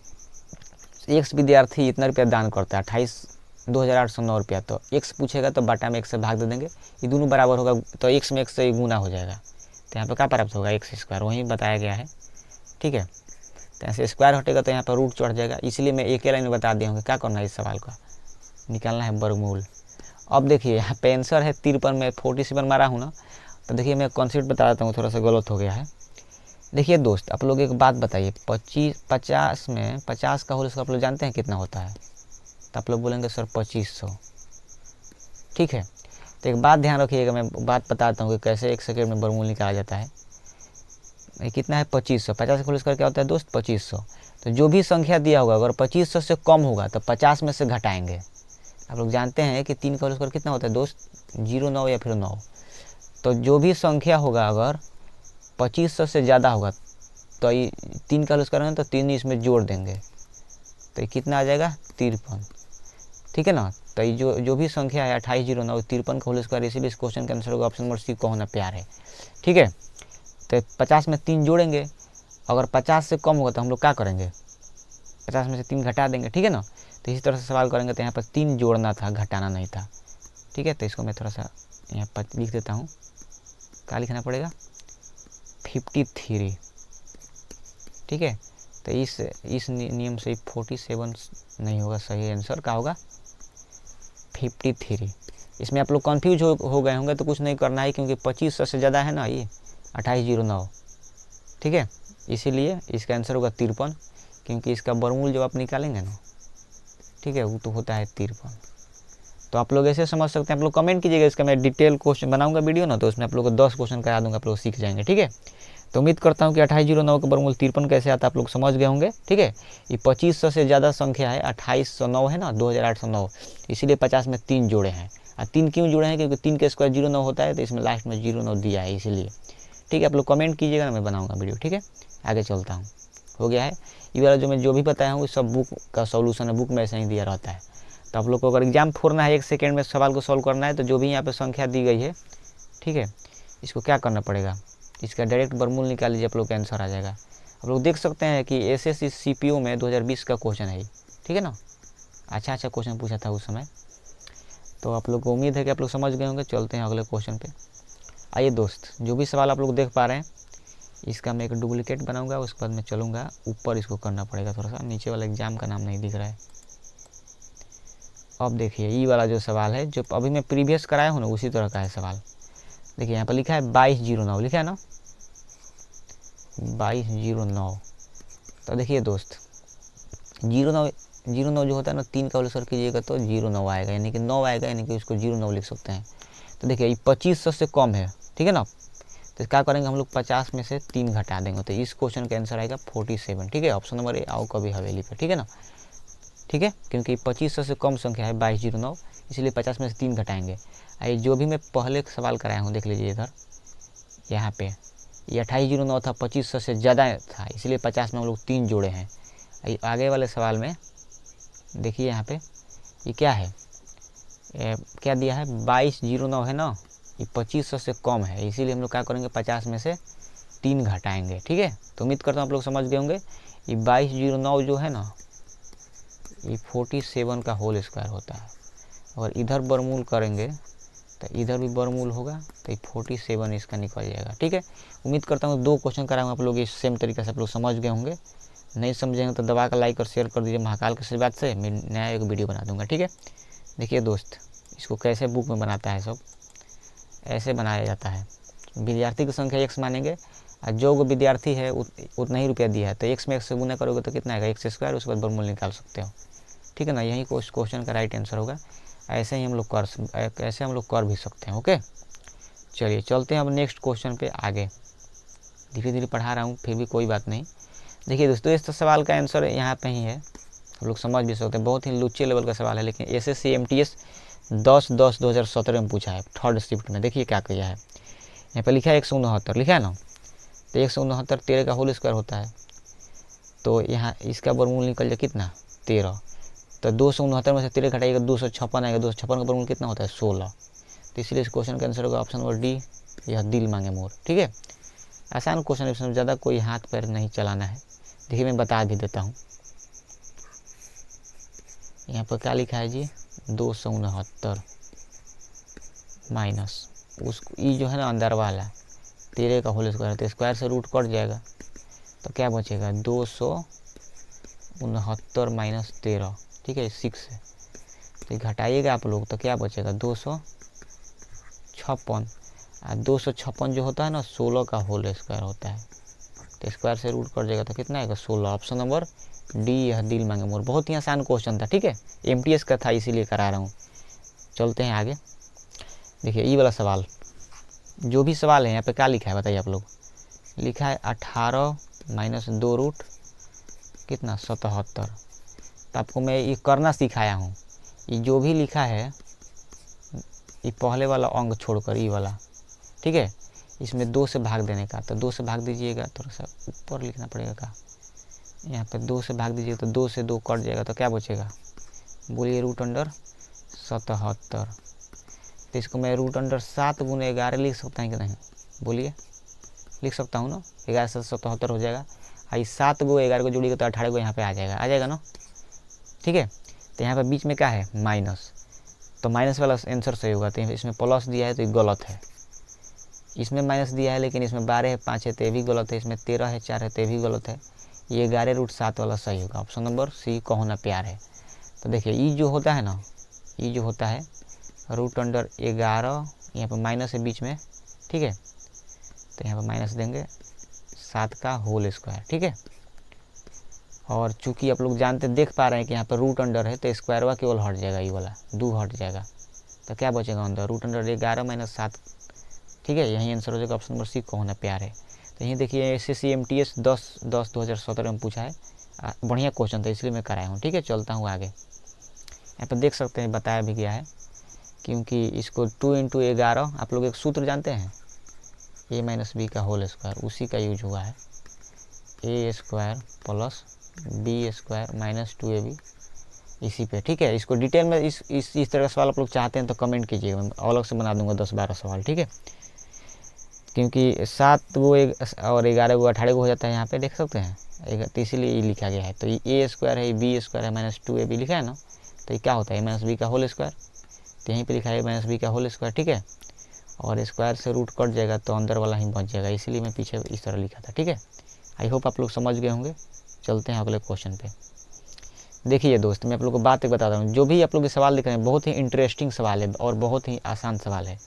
x विद्यार्थी इतना रुपया दान करता है, 28,2809 रुपया। तो x पूछेगा तो बटा में x से भाग दे देंगे, ये दोनों बराबर होगा तो x में x से गुना हो जाएगा। तो यहाँ पर क्या प्राप्त होगा, x स्क्वायर, वहीं बताया गया है। ठीक है, तो ऐसे स्क्वायर हटेगा तो यहाँ पर रूट चढ़ जाएगा, इसलिए मैं एक ही लाइन में बता दिया हूँ क्या करना है, इस सवाल का निकालना है वर्गमूल। अब देखिए यहाँ पे आंसर है 53 में 47 मारा हूँ ना, तो देखिए मैं कॉन्सेप्ट बता देता हूँ, थोड़ा सा गलत हो गया है। देखिए दोस्त, आप लोग एक बात बताइए, 50 में 50 का होल स्क्वायर आप लोग जानते हैं कितना होता है, तो आप लोग बोलेंगे सर 2500। ठीक है, तो एक बात ध्यान रखिएगा, मैं बात बताता हूँ कि कैसे एक सेकेंड में वर्गमूल निकाला जाता है। ये कितना है 2500, 50 का होल स्क्वायर क्या होता है दोस्त, 2500। तो जो भी संख्या दिया होगा अगर 2500 से कम होगा तो 50 में से घटाएंगे। आप लोग जानते हैं कि 3 का होल स्क्वायर कितना होता है दोस्त, 0, 9 या फिर 9। तो जो भी संख्या होगा अगर 2500 से ज़्यादा होगा तो ये 3 का होल स्क्वायर है तो 3 इसमें जोड़ देंगे, तो ये कितना आ जाएगा 53। ठीक है ना। तो ये जो भी संख्या है 2809 53 का होल स्क्वायर, इसीलिए इस क्वेश्चन का आंसर होगा ऑप्शन नंबर सी, को होना प्यार है। ठीक है, तो 50 में 3 जोड़ेंगे, अगर 50 से कम होगा तो हम लोग क्या करेंगे, 50 में से 3 घटा देंगे। ठीक है ना, तो इसी तरह से सवाल करेंगे, तो यहाँ पर 3 जोड़ना था, घटाना नहीं था। ठीक है, तो इसको मैं थोड़ा सा यहाँ पर लिख देता हूँ, क्या लिखना पड़ेगा, 53। ठीक है, तो इस नियम से 47 नहीं होगा, सही आंसर क्या होगा 53। इसमें आप लोग कन्फ्यूज हो गए होंगे, तो कुछ नहीं करना है, क्योंकि 2500 से ज़्यादा है ना ये 2809। ठीक है, इसीलिए इसका आंसर होगा 53, क्योंकि इसका वर्गमूल जब आप निकालेंगे ना, ठीक है, वो तो होता है 53। तो आप लोग ऐसे समझ सकते हैं, आप लोग कमेंट कीजिएगा, इसका मैं डिटेल क्वेश्चन बनाऊंगा वीडियो ना, तो उसमें आप लोग को 10 क्वेश्चन करा दूंगा, आप लोग सीख जाएंगे। ठीक है, तो उम्मीद करता हूँ कि 2809 का वर्गमूल 53 कैसे आता है आप लोग समझ गए होंगे। ठीक है, ये 2500 से ज़्यादा संख्या है, 2809 है ना, 2809, इसीलिए 50 में 3 जोड़े हैं। और 3 क्यों जोड़े हैं, क्योंकि 3 का स्क्वायर 09 होता है, तो इसमें लास्ट में 09 दिया है इसीलिए। ठीक है, आप लोग कमेंट कीजिएगा ना, मैं बनाऊँगा वीडियो। ठीक है, आगे चलता हूँ, हो गया है ये वाला जो मैं जो भी बताया हूँ, सब बुक का सॉल्यूशन है, बुक में ऐसे ही दिया रहता है। तो आप लोग को अगर एग्जाम फोड़ना है, 1 सेकेंड में सवाल को सॉल्व करना है, तो जो भी यहाँ पे संख्या दी गई है, ठीक है, इसको क्या करना पड़ेगा, इसका डायरेक्ट वर्गमूल निकाल लीजिए, आप लोग का आंसर आ जाएगा। आप लोग देख सकते हैं कि एसएससी सीपीओ में 2020 का क्वेश्चन है। ठीक है ना, अच्छा क्वेश्चन पूछा था उस समय। तो आप लोग को उम्मीद है कि आप लोग समझ गए होंगे। चलते हैं अगले क्वेश्चन पे। आइए दोस्त, जो भी सवाल आप लोग देख पा रहे हैं, इसका मैं एक डुप्लीकेट बनाऊंगा, उसके बाद मैं चलूँगा ऊपर, इसको करना पड़ेगा थोड़ा सा, नीचे वाला एग्जाम का नाम नहीं दिख रहा है। अब देखिए ये वाला जो सवाल है, जो अभी मैं प्रीवियस कराया हूँ ना, उसी तरह का है सवाल। देखिए यहाँ पर लिखा है 2209, लिखा है ना 2209। तो देखिए दोस्त, 09 जो होता है ना, 3 का होल स्क्वायर कीजिएगा तो 09 आएगा, यानी कि 9 आएगा, यानी कि उसको 09 लिख सकते हैं। तो देखिए ये 2500 से कम है, ठीक है ना, तो क्या करेंगे हम लोग 50 में से 3 घटा देंगे, तो इस क्वेश्चन का आंसर आएगा 47। ठीक है, ऑप्शन नंबर ए, आओ कभी हवेली पे। ठीक है ना, ठीक है, क्योंकि 2500 से कम संख्या है 2209, इसलिए 50 में से 3 घटाएंगे। आइए, जो भी मैं पहले सवाल कराया हूँ देख लीजिए इधर, यहाँ पे ये 2809 था, 2500 से ज़्यादा था, इसलिए 50 में हम लोग 3 जोड़े हैं। आगे वाले सवाल में देखिए यहाँ पे ये क्या है, क्या दिया है 2209 है ना, ये 2500 से कम है, इसीलिए हम लोग क्या करेंगे 50 में से 3 घटाएंगे। ठीक है, तो उम्मीद करता हूँ आप लोग समझ गए होंगे। ये 2209 जो है ना, ये 47 का होल स्क्वायर होता है। और इधर वर्गमूल करेंगे तो इधर भी वर्गमूल होगा, तो ये 47 इसका निकल जाएगा। ठीक है, उम्मीद करता हूँ 2 क्वेश्चन कराऊंगा, आप लोग इस सेम तरीके से आप लोग समझ गए होंगे। नहीं समझेंगे तो दबा कर लाइक और शेयर कर दीजिए। महाकाल के आशीर्वाद से मैं नया एक वीडियो बना दूंगा। ठीक है, देखिए दोस्त, इसको कैसे बुक में बनाता है, सब ऐसे बनाया जाता है। विद्यार्थी की संख्या x मानेंगे, और जो विद्यार्थी है उतना ही रुपया दिया है, तो x में x से गुना करोगे तो कितना आएगा, x स्क्वायर, उसके बाद वर्गमूल निकाल सकते हो। ठीक है ना, यही क्वेश्चन का राइट आंसर होगा। ऐसे ही हम लोग कर भी सकते हैं। ओके, चलिए चलते हैं अब नेक्स्ट क्वेश्चन पे आगे। धीरे धीरे पढ़ा रहा हूँ, फिर भी कोई बात नहीं। देखिए दोस्तों, इस सवाल का आंसर यहाँ पे ही है, हम लोग समझ भी सकते हैं। बहुत ही लुच्चे लेवल का सवाल है, लेकिन एसएससी एमटीएस 10/10/2017 में पूछा है, 3rd शिफ्ट में। देखिए क्या किया है, यहाँ पे लिखा है 169 लिखा है ना, तो 169 13 का होल स्क्वायर होता है, तो यहाँ इसका वर्गमूल निकल जाए कितना 13। तो 269 में से 13 घटाइएगा 256 आएगा, 256 का वर्गमूल कितना होता है 16। तो इसीलिए इस क्वेश्चन का आंसर होगा ऑप्शन नंबर डी, यह दिल मांगे मोर। ठीक है, आसान क्वेश्चन है, इसमें ज़्यादा कोई हाथ पैर नहीं चलाना है। देखिए मैं बता भी देता हूँ, यहाँ पर क्या लिखा है जी 269 माइनस उस ई जो है ना अंदर वाला 13 का होल स्क्वायर, तो स्क्वायर से रूट कट जाएगा तो क्या बचेगा 269 माइनस 13। ठीक है 6 है, तो घटाइएगा आप लोग तो क्या बचेगा 256। 256 जो होता है ना 16 का होल स्क्वायर होता है, तो स्क्वायर से रूट कर जाएगा तो कितना आएगा 16। ऑप्शन नंबर डी, यह दिल मांगे मोर। बहुत ही आसान क्वेश्चन था। ठीक है, एमटीएस का था इसीलिए करा रहा हूँ। चलते हैं आगे। देखिए ये वाला सवाल, जो भी सवाल है यहाँ पे क्या लिखा है बताइए आप लोग। लिखा है 18 माइनस 2 रूट कितना 77। तो आपको मैं ये करना सिखाया हूँ। ये जो भी लिखा है ये पहले वाला अंक छोड़कर ये वाला, ठीक है, इसमें 2 से भाग देने का, तो 2 से भाग दीजिएगा, थोड़ा सा ऊपर लिखना पड़ेगा का, यहाँ पे 2 से भाग दीजिएगा तो 2 से 2 कट जाएगा तो क्या बचेगा बोलिए रूट अंडर 77। तो इसको मैं रूट अंडर 7 गुने 11 लिख सकता हूँ कि नहीं बोलिए, लिख सकता हूँ ना। 11 से 77 हो जाएगा, आई 7 को 11 को जोड़िएगा तो 18 को यहाँ पे आ जाएगा ना। ठीक है, तो यहाँ पे बीच में क्या है माइनस, तो माइनस वाला आंसर सही होगा। तो इसमें प्लस दिया है तो ये गलत है, इसमें माइनस दिया है लेकिन इसमें 12 है 5 है तो ये भी गलत है, इसमें 13 है 4 है तो ये भी गलत है। ये 11 रूट 7 वाला सही होगा। ऑप्शन नंबर सी कहो ना प्यार है। तो देखिए ये जो होता है ना, ये जो होता है रूट अंडर 11, यहाँ पर माइनस है बीच में, ठीक है, तो यहाँ पर माइनस देंगे 7 का होल स्क्वायर। ठीक है, और चूंकि आप लोग जानते देख पा रहे हैं कि यहाँ पर रूट अंडर है तो स्क्वायर वा केवल हट जाएगा, ये वाला 2 हट जाएगा, तो क्या बचेगा अंदर रूट अंडर 11 माइनस 7। ठीक है, यही आंसर हो जाएगा ऑप्शन नंबर सी कहो ना प्यार है। तो यहीं देखिए एसएससी एमटीएस 10/10/2017 में पूछा है, बढ़िया क्वेश्चन था इसलिए मैं कराया हूँ। ठीक है, चलता हूँ आगे। यहाँ पर देख सकते हैं बताया भी गया है, क्योंकि इसको 2 × 11 आप लोग एक सूत्र जानते हैं a माइनस बी का होल स्क्वायर, उसी का यूज हुआ है a square plus b square minus 2ab इसी पे। ठीक है, इसको डिटेल में इस तरह का सवाल आप लोग चाहते हैं तो कमेंट कीजिएगा, मैं अलग से बना दूंगा 10-12 सवाल। ठीक है, क्योंकि 7 वो और 11 वो 18 को हो जाता है, यहाँ पे देख सकते हैं, तो इसीलिए ये लिखा गया है। तो ये a स्क्वायर है, बी स्क्वायर है माइनस 2ab लिखा है ना, तो ये क्या होता है a माइनस बी का होल स्क्वायर, तो यहीं पे लिखा है a माइनस बी का होल स्क्वायर। ठीक है, और स्क्वायर से रूट कट जाएगा तो अंदर वाला ही बच जाएगा, इसलिए मैं पीछे इस तरह लिखा था। ठीक है, आई होप आप लोग समझ गए होंगे। चलते हैं अगले क्वेश्चन पे। देखिए दोस्त, मैं आप लोग को बात एक बताता हूँ, जो भी आप लोग ये सवाल देख रहे हैं बहुत ही इंटरेस्टिंग सवाल है और बहुत ही आसान सवाल है।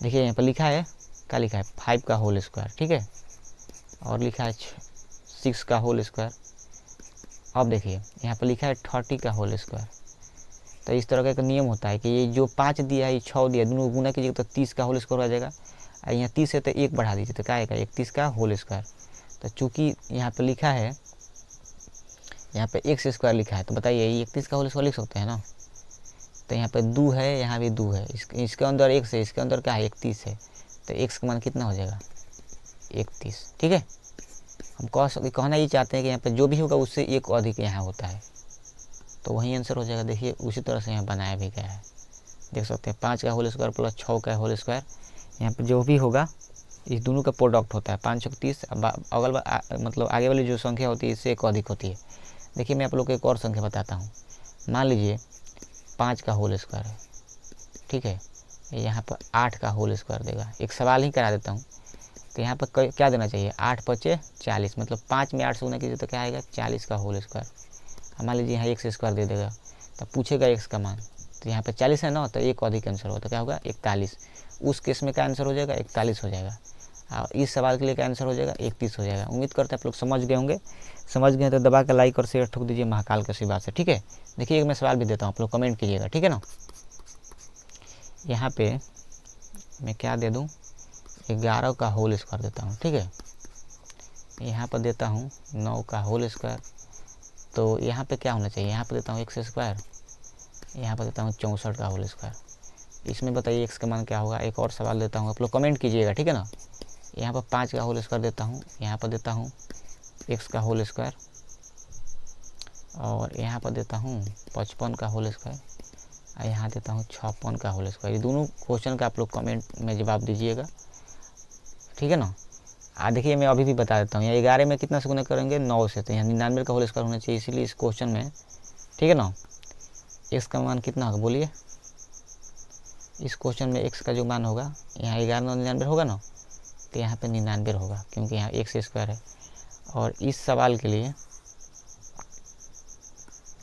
देखिए यहाँ पर लिखा है, क्या लिखा है 5 का होल स्क्वायर। ठीक है, और लिखा है 6 का होल स्क्वायर। अब देखिए यहाँ पर लिखा है 30 का होल स्क्वायर। तो इस तरह का एक नियम होता है कि ये जो 5 दिया है ये 6 दिया, दोनों गुना कीजिएगा तो 30 का होल स्क्वायर आ जाएगा, और यहाँ 30 है तो 1 बढ़ा दीजिए तो क्या आएगा 31 का होल स्क्वायर। तो चूँकि यहाँ पर लिखा है, यहाँ पे x स्क्वायर लिखा है, तो बताइए ये 31 का होल स्क्वायर लिख सकते हैं ना। तो यहाँ पे 2 है, यहाँ भी 2 है, इसके अंदर x है, इसके अंदर क्या है 31 है, तो x का मान कितना हो जाएगा 31। ठीक है, हम कहना ये चाहते हैं कि यहाँ पे जो भी होगा उससे 1 अधिक यहाँ होता है, तो वही आंसर हो जाएगा। देखिए उसी तरह से यहाँ बनाया भी गया है, देख सकते हैं 5 का होल स्क्वायर प्लस 6 का होल स्क्वायर, यहाँ पे जो भी होगा इस दोनों का प्रोडक्ट होता है 5 × 30, अगल मतलब आगे वाली जो संख्या होती है इससे 1 अधिक होती है। देखिए मैं आप लोग को एक और संख्या बताता हूँ, मान लीजिए 5 का होल स्क्वायर है, ठीक है, यहाँ पर 8 का होल स्क्वायर देगा। एक सवाल ही करा देता हूँ, तो यहाँ पर क्या देना चाहिए 8 × 5 = 40, मतलब 5 में 8 से गुना कीजिए तो क्या आएगा 40 का होल स्क्वायर। मान लीजिए यहाँ x स्क्वायर दे देगा, तो पूछेगा x का मान, तो यहाँ पे 40 है ना, तो 1 अधिक आंसर होगा तो क्या होगा 41। उस केस में क्या आंसर हो जाएगा 41 हो जाएगा, और इस सवाल के लिए क्या आंसर हो जाएगा 31 हो जाएगा। उम्मीद करते हैं आप लोग समझ गए होंगे। समझ गए तो दबा के लाइक और शेयर ठोक दीजिए महाकाल के आशीर्वाद से। ठीक है, देखिए मैं सवाल भी देता हूँ, आप लोग कमेंट कीजिएगा। ठीक है ना, यहाँ पे मैं क्या दे दूँ 11 का होल स्क्वायर देता हूँ। ठीक है, यहाँ पर देता हूँ 9 का होल स्क्वायर, तो यहाँ पे क्या होना चाहिए, यहाँ पर देता हूँ x स्क्वायर, यहाँ पर देता हूँ 64 का होल स्क्वायर। इसमें बताइए x का मान क्या होगा। एक और सवाल देता हूँ, आप लोग कमेंट कीजिएगा। ठीक है ना, यहाँ पर 5 का होल स्क्वायर देता हूँ, यहाँ पर देता हूँ x का होल स्क्वायर, और यहाँ पर देता हूँ 55 का होल स्क्वायर और यहाँ देता हूँ 56 का होल स्क्वायर। ये दोनों क्वेश्चन का आप लोग कमेंट में जवाब दीजिएगा, ठीक है ना। देखिए मैं अभी भी बता देता हूँ, यहाँ 11 में कितना से गुना करेंगे 9 से, तो यहाँ 99 का होल स्क्वायर होना चाहिए, इसीलिए इस क्वेश्चन में, ठीक है ना। x का मान कितना होगा बोलिए, इस क्वेश्चन में x का जो मान होगा यहाँ 11 99 होगा ना, तो यहाँ पे 99 होगा क्योंकि यहाँ x स्क्वायर है। और इस सवाल के लिए,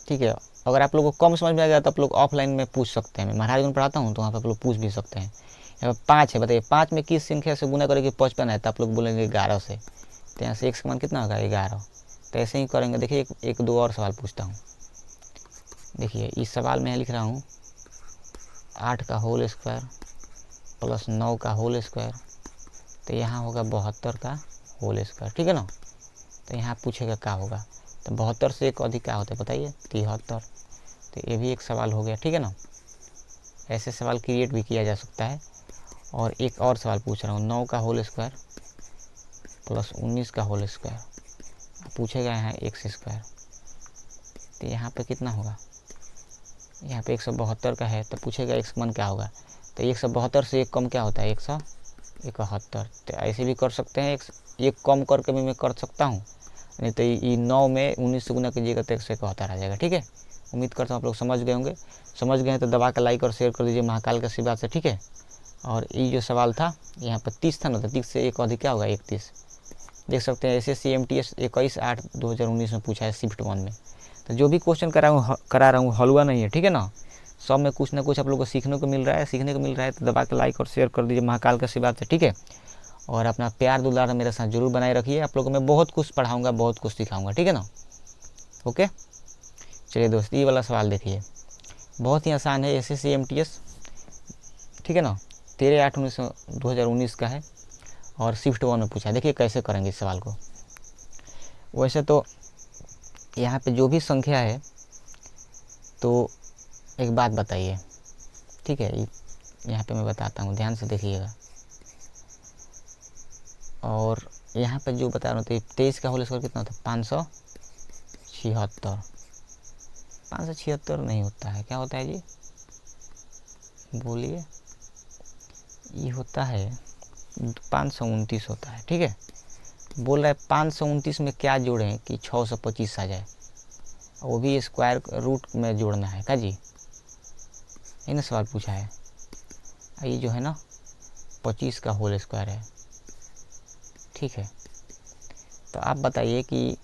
ठीक है, अगर आप लोगों को कम समझ में आ गया तो आप लोग ऑफलाइन में पूछ सकते हैं, मैं महाराजगंज पढ़ाता हूँ तो वहाँ पर आप लोग पूछ भी सकते हैं। यहाँ पर 5 है, बताइए 5 में किस संख्या से गुना करेंगे 55 है, तो आप लोग बोलेंगे 11 से, तो यहाँ से x का मान कितना होगा 11। तो ऐसे ही करेंगे। देखिए एक दो और सवाल पूछता हूँ। देखिए इस सवाल में लिख रहा हूँ 8 का होल स्क्वायर प्लस 9 का होल स्क्वायर, तो यहाँ होगा 72 का होल स्क्वायर, ठीक है ना। तो यहाँ पूछेगा क्या होगा, तो 72 से एक अधिक क्या होता है बताइए 73। तो ये भी एक सवाल हो गया, ठीक है ना। ऐसे सवाल क्रिएट भी किया जा सकता है। और एक और सवाल पूछ रहा हूँ 9 का होल स्क्वायर प्लस 19 का होल स्क्वायर, पूछेगा यहाँ x स्क्वायर, तो यहाँ पे कितना होगा, यहाँ पे 172 का है, तो पूछेगा x मान क्या होगा, तो 172 से एक कम क्या होता है 171। तो ऐसे भी कर सकते हैं, एक कम करके भी मैं कर सकता हूँ, नहीं तो ये 9 में 19 से गुना कीजिएगा तो 171 आ जाएगा, ठीक है। उम्मीद करता हूँ आप लोग समझ गए होंगे। समझ गए हैं तो दबा के लाइक और शेयर कर दीजिए महाकाल के आशीर्वाद से, ठीक है। और ये जो सवाल था यहाँ पर 30 था ना, तो 30 से एक अधिक क्या होगा 31। देख सकते हैं SSC MTS 21/8/2019 में पूछा है शिफ्ट 1 में। तो जो भी क्वेश्चन करा रहा हूँ हलवा नहीं है, ठीक है ना। सब में कुछ ना कुछ आप लोगों को सीखने को मिल रहा है, तो दबा के लाइक और शेयर कर दीजिए महाकाल के आशीर्वाद से, ठीक है। और अपना प्यार दुलार मेरे साथ जरूर बनाए रखिए। आप लोगों को मैं बहुत कुछ पढ़ाऊँगा, बहुत कुछ सिखाऊँगा, ठीक है ना। ओके चलिए दोस्त, ये वाला सवाल देखिए, बहुत ही आसान है, SSC MTS, ठीक है ना, 13/8/2019 का है और शिफ्ट 1 में पूछा है। देखिए कैसे करेंगे इस सवाल को। वैसे तो यहाँ पे जो भी संख्या है, तो एक बात बताइए, ठीक है, यहाँ पे मैं बताता हूँ, ध्यान से देखिएगा। और यहाँ पे जो बता रहा हूँ, तो 23 का होल स्क्वायर कितना होता है 576। 576 नहीं होता है, क्या होता है जी बोलिए, ये होता है 529 होता है, ठीक है। बोल रहा है 529 में क्या जोड़ें कि 625 आ जाए, वो भी स्क्वायर रूट में जोड़ना है क्या जी, ये ना सवाल पूछा है। ये जो है ना 25 का होल स्क्वायर है, ठीक है। तो आप बताइए कि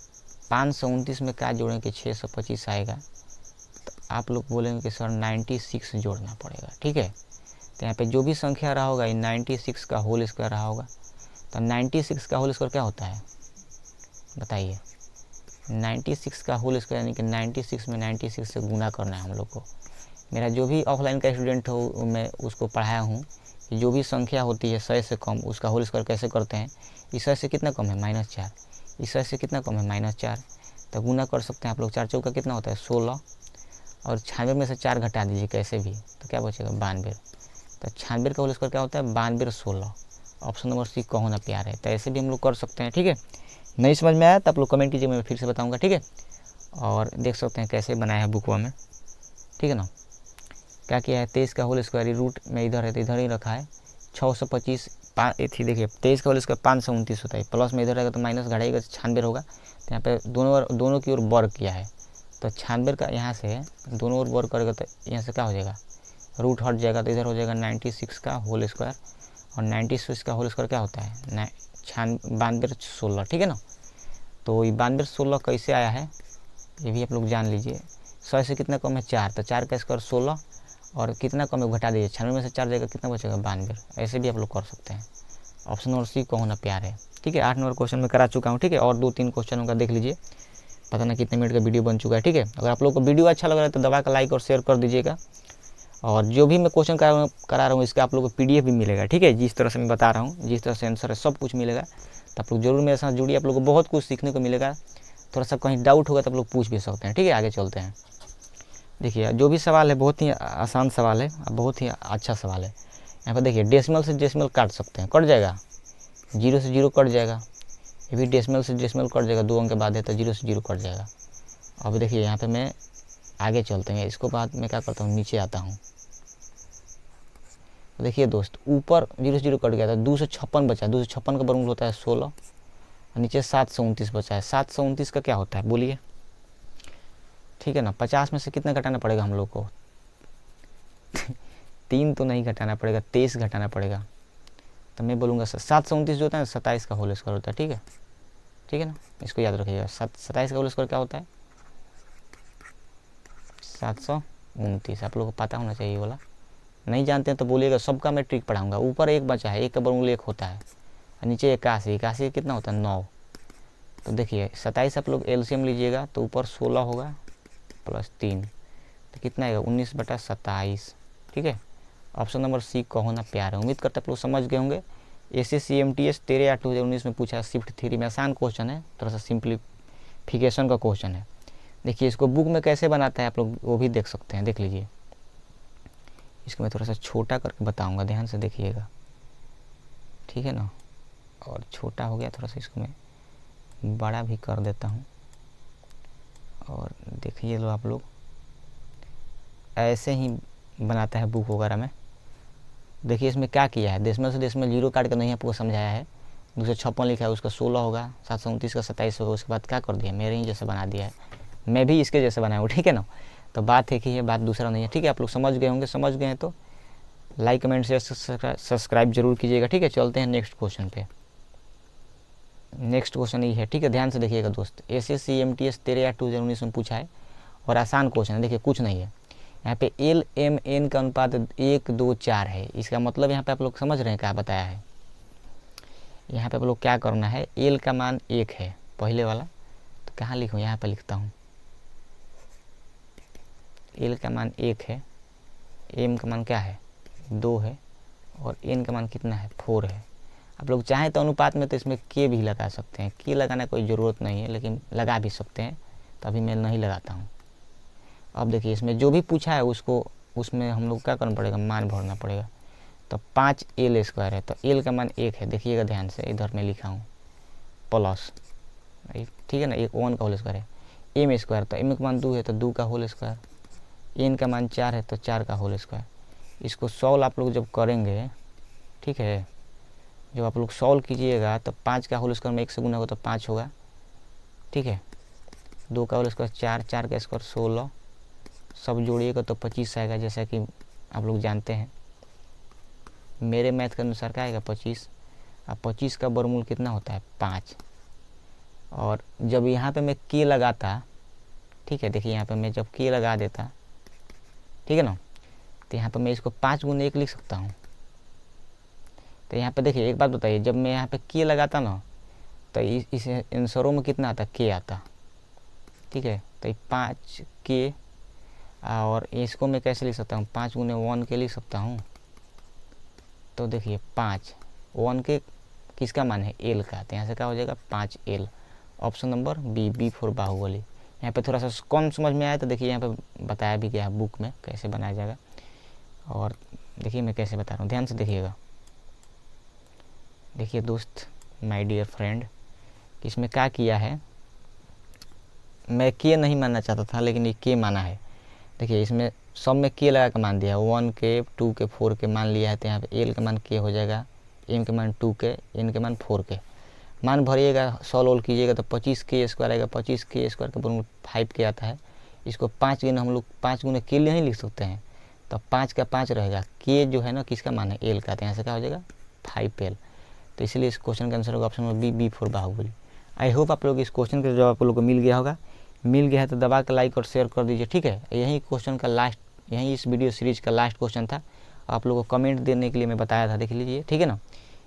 529 में क्या जोड़ें कि 625 आएगा, तो आप लोग बोलेंगे कि सर 96 जोड़ना पड़ेगा, ठीक है। तो यहाँ पे जो भी संख्या रहा होगा ये 96 का होल स्क्वायर रहा होगा। तो 96 का होल स्क्वायर क्या होता है बताइए, 96 का होल स्क्वायर यानी कि 96 में 96 से गुना करना है हम लोग को। मेरा जो भी ऑफलाइन का स्टूडेंट हो मैं उसको पढ़ाया हूँ कि जो भी संख्या होती है 100 से कम उसका होल स्क्वायर कैसे करते हैं। इस 100 से कितना कम है -4, इस 100 से कितना कम है -4, तो गुना कर सकते हैं आप लोग। 4 चौका कितना होता है 16, और 96 में से 4 घटा दीजिए कैसे भी, तो क्या बचेगा 92। तो 96 का होल स्क्वायर क्या होता है 92 16। ऑप्शन नंबर C कहो ना प्यार है। तो ऐसे भी हम लोग कर सकते हैं, ठीक है। नहीं समझ में आया तो आप लोग कमेंट कीजिए, मैं फिर से बताऊंगा, ठीक है। और देख सकते हैं कैसे बनाया है बुकवा में, ठीक है ना। क्या किया है 23 का होल स्क्वायर रूट में इधर है तो इधर ही रखा है 625 थी। देखिए 23 का होल स्क्वायर 529 होता है, प्लस में इधर रहेगा तो माइनस घटाएगा 96 होगा। तो यहाँ पे दोनों की ओर वर्ग किया है, तो 96 का यहाँ से दोनों ओर वर्ग करेगा तो यहाँ से क्या हो जाएगा रूट हट जाएगा, तो इधर हो जाएगा 96 का होल स्क्वायर। और 96 का होल स्क्वायर क्या होता है 92 16, ठीक है ना। तो ये 92 16 कैसे आया है ये भी आप लोग जान लीजिए। 100 से कितना कम है 4, तो 4 का स्क्वायर 16, और कितना कम है घटा दीजिए 96 में से 4 जाएगा कितना बचेगा 92। ऐसे भी आप लोग कर सकते हैं। ऑप्शन नंबर C कहो ना प्यार है, ठीक है। 8 नंबर क्वेश्चन में करा चुका हूँ, ठीक है। और 2-3 क्वेश्चनों का देख लीजिए, पता ना कितने मिनट का वीडियो बन चुका है, ठीक है। अगर आप लोग को वीडियो अच्छा लग रहा है तो दबा का लाइक और शेयर कर दीजिएगा। और जो भी मैं क्वेश्चन करा रहा हूँ इसका आप लोग को PDF भी मिलेगा, ठीक है। जिस तरह से मैं बता रहा हूँ, जिस तरह से आंसर है सब कुछ मिलेगा। तो आप लोग जरूर मेरे साथ जुड़िए, आप लोग को बहुत कुछ सीखने को मिलेगा। थोड़ा सा कहीं डाउट होगा तो आप लोग पूछ भी सकते हैं, ठीक है। आगे चलते हैं। देखिए जो भी सवाल है बहुत ही आसान सवाल है, बहुत ही अच्छा सवाल है। यहाँ पर देखिए डेसिमल से डेसिमल काट सकते हैं, कट जाएगा, 0 से 0 कट जाएगा। ये भी डेसिमल से डेसिमल कट जाएगा, 2 अंक के बाद है तो 0 से 0 कट जाएगा। अब देखिए यहाँ पे मैं आगे चलते हैं, इसको बाद में क्या करता हूँ, नीचे आता हूँ। तो देखिए दोस्त, ऊपर 0 से 0 कट गया था, 256 बचा है। 256 का वर्गमूल होता है 16 और नीचे 729 बचा है। 729 का क्या होता है बोलिए, ठीक है ना। 50 में से कितना घटाना पड़ेगा हम लोग को 3 तो नहीं घटाना पड़ेगा, 23 घटाना पड़ेगा। तो मैं बोलूँगा 729 जो होता है 27 का होल स्क्वायर होता है, ठीक है, ठीक है ना। इसको याद रखिएगा, 27 का होल स्क्वायर क्या होता है 729। आप लोगों को पता होना चाहिए वाला, नहीं जानते हैं तो बोलिएगा, सबका मैं ट्रिक पढ़ाऊँगा। ऊपर 1 बचा है, 1 का वर्गमूल 1 होता है और नीचे 81। 81 कितना होता है 9। तो देखिए 27 आप लोग एलसीएम लीजिएगा तो ऊपर 16 होगा प्लस 3 तो कितना आएगा 19/27, ठीक है। ऑप्शन नंबर सी कहो ना प्यार है। उम्मीद करते आप लोग समझ गए होंगे। SSCMTS 13/8/2019 में पूछा, शिफ्ट थ्योरी में आसान क्वेश्चन है, थोड़ा सा सिंप्लीफिकेशन का क्वेश्चन है। देखिए इसको बुक में कैसे बनाता है आप लोग वो भी देख सकते हैं, देख लीजिए। इसको मैं थोड़ा सा छोटा करके बताऊंगा, ध्यान से देखिएगा, ठीक है ना। और छोटा हो गया थोड़ा सा, इसको मैं बड़ा भी कर देता हूँ। और देखिए लो आप लोग, ऐसे ही बनाता है बुक वगैरह में। देखिए इसमें क्या किया है, डेसिमल से डेसिमल 0 काट कर नहीं आपको समझाया है। 256 लिखा है, उसका 16 होगा, 729 का 27 होगा। उसके बाद क्या कर दिया, मेरे ही जैसे बना दिया है, मैं भी इसके जैसे बनाया हूँ, ठीक है ना। तो बात एक ही है, बात दूसरा नहीं है, ठीक है। आप लोग समझ गए होंगे, समझ गए हैं तो लाइक कमेंट शेयर सब्सक्राइब जरूर कीजिएगा, ठीक है। चलते हैं नेक्स्ट क्वेश्चन पे। नेक्स्ट क्वेश्चन ये है, ठीक है, ध्यान से देखिएगा दोस्त। SSCMTS 13/8/2019 में पूछा है और आसान क्वेश्चन है। देखिए कुछ नहीं है यहाँ पे, LMN का अनुपात 1 2 4 है। इसका मतलब यहाँ पे आप लोग समझ रहे हैं क्या बताया है। यहाँ पे आप लोग क्या करना है, L का मान 1 है पहले वाला, तो कहाँ लिखूँ, यहाँ पे लिखता हूँ। L का मान 1 है, M का मान क्या है 2 है और N का मान कितना है 4 है। आप लोग चाहें तो अनुपात में तो इसमें K भी लगा सकते हैं, K लगाना कोई ज़रूरत नहीं है, लेकिन लगा भी सकते हैं, तो अभी मैं नहीं लगाता हूँ। अब देखिए इसमें जो भी पूछा है उसको, उसमें हम लोग क्या करना पड़ेगा, मान भरना पड़ेगा। तो 5L² है, तो L का मान 1 है, देखिएगा ध्यान से, इधर मैं लिखा हूँ प्लस, ठीक है ना, 1 का होल स्क्वायर है। M², तो M का मान 2 है तो 2 का होल स्क्वायर। N का मान 4 है तो 4 का होल स्क्वायर। इसको सॉल्व आप लोग जब करेंगे, ठीक है, जब आप लोग सॉल्व कीजिएगा तो 5 का होल स्क्वायर में 1 से गुना होगा तो 5 होगा, ठीक है। 2 का होल स्क्वायर 4, 4 का स्क्वायर 16, सब जोड़िएगा तो 25 आएगा, जैसा कि आप लोग जानते हैं। मेरे मैथ के अनुसार क्या आएगा 25। अब 25 का वर्गमूल कितना होता है 5। और जब यहाँ पे मैं K लगाता, ठीक है, देखिए यहाँ पे मैं जब K लगा देता, ठीक है ना, तो यहाँ पे मैं इसको 5 × 1 लिख सकता हूँ। तो यहाँ पे देखिए एक बात बताइए, जब मैं यहाँ पे K लगाता ना तो इस आंसरों में कितना आता, K आता, ठीक है। तो 5K, और इसको मैं कैसे लिख सकता हूँ, 5 × 1 के लिख सकता हूँ। तो देखिए 5 1 के किसका मान है L का, तो यहाँ से क्या हो जाएगा 5L। Option number B for Baahubali. यहाँ पे थोड़ा सा कौन समझ में आया तो देखिए यहाँ पे बताया भी गया है बुक में कैसे बनाया जाएगा। और देखिए मैं कैसे बता रहा हूँ, ध्यान से देखिएगा। देखिए दोस्त, माय डियर फ्रेंड, इसमें क्या किया है, मैं K नहीं मानना चाहता था लेकिन ये K माना है। देखिए इसमें सब में K लगा के मान दिया, 1 के 2 के 4 के मान लिया है। तो यहाँ पे L का मान K हो जाएगा, M के मान 2 के, N के मान 4 के। मान भरिएगा, सॉल्व कीजिएगा तो 25K² आएगा। 25K² का वर्गमूल 5K आता है। इसको 5 गुना हम लोग 5 गुना K नहीं लिख सकते हैं, तो 5 का 5 रहेगा। K जो है ना किसका मान है L का, तो यहाँ से क्या हो जाएगा 5L। तो इसलिए इस क्वेश्चन का आंसर होगा option number B for Baahubali. I hope आप लोग इस क्वेश्चन का जवाब आप लोग को मिल गया होगा। मिल गया है तो दबा के लाइक और शेयर कर दीजिए, ठीक है। यही क्वेश्चन का लास्ट, यही इस वीडियो सीरीज का लास्ट क्वेश्चन था। आप लोगों को कमेंट देने के लिए मैं बताया था, देख लीजिए, ठीक है ना।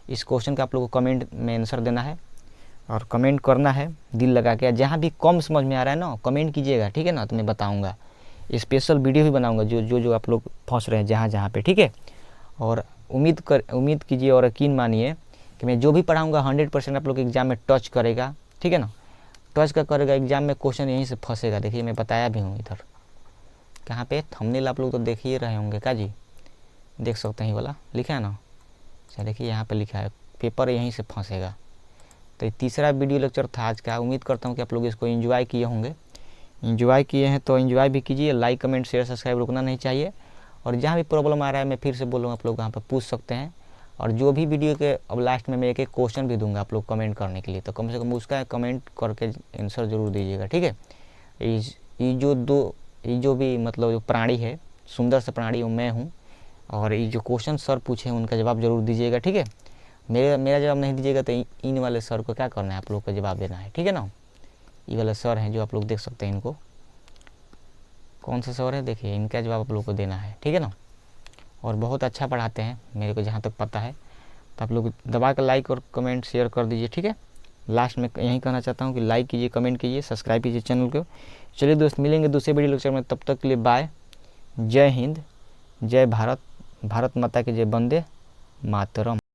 इस क्वेश्चन का आप लोगों को कमेंट में आंसर देना है और कमेंट करना है दिल लगा के। जहाँ भी कम समझ में आ रहा है ना कमेंट कीजिएगा, ठीक है ना, तो मैं बताऊँगा। स्पेशल वीडियो भी बनाऊँगा जो आप लोग फंस रहे हैं जहाँ पे, ठीक है। और उम्मीद कीजिए और यकीन मानिए कि मैं जो भी पढ़ाऊँगा 100% आप लोग एग्जाम में टच करेगा, ठीक है ना। टच का करेगा एग्जाम में, क्वेश्चन यहीं से फंसेगा। देखिए मैं बताया भी हूँ इधर कहाँ पे, थंबनेल आप लोग तो देख ही रहे होंगे का जी, देख सकते हैं, वाला लिखा है ना। अच्छा देखिए यहाँ पे लिखा है पेपर यहीं से फंसेगा। तो ये तीसरा वीडियो लेक्चर था आज का। उम्मीद करता हूँ कि आप लोग इसको एंजॉय किए होंगे। एंजॉय किए हैं तो एंजॉय भी कीजिए, लाइक कमेंट शेयर सब्सक्राइब रुकना नहीं चाहिए। और जहाँ भी प्रॉब्लम आ रहा है मैं फिर से बोल रहा हूँ, आप लोग वहाँ पर पूछ सकते हैं। और जो भी वीडियो के अब लास्ट में मैं एक क्वेश्चन भी दूंगा आप लोग कमेंट करने के लिए, तो कम से कम उसका कमेंट करके आंसर ज़रूर दीजिएगा, ठीक है। ये जो भी मतलब जो प्राणी है, सुंदर से प्राणी वो मैं हूँ। और ये जो क्वेश्चन सर पूछे हैं उनका जवाब जरूर दीजिएगा, ठीक है। मेरा जवाब नहीं दीजिएगा तो इन वाले सर को क्या करना है, आप लोग का जवाब देना है, ठीक है ना। ये वाले सर हैं जो आप लोग देख सकते हैं, इनको कौन सा सर है देखिए, इनका जवाब आप लोग को देना है, ठीक है ना। और बहुत अच्छा पढ़ाते हैं मेरे को जहाँ तक पता है। तो आप लोग दबा कर लाइक और कमेंट शेयर कर दीजिए, ठीक है। लास्ट में यही कहना चाहता हूँ कि लाइक कीजिए, कमेंट कीजिए, सब्सक्राइब कीजिए चैनल को। चलिए दोस्त, मिलेंगे दूसरे वीडियो लेक्चर में, तब तक के लिए बाय। जय हिंद, जय भारत, भारत माता की जय, वंदे मातरम।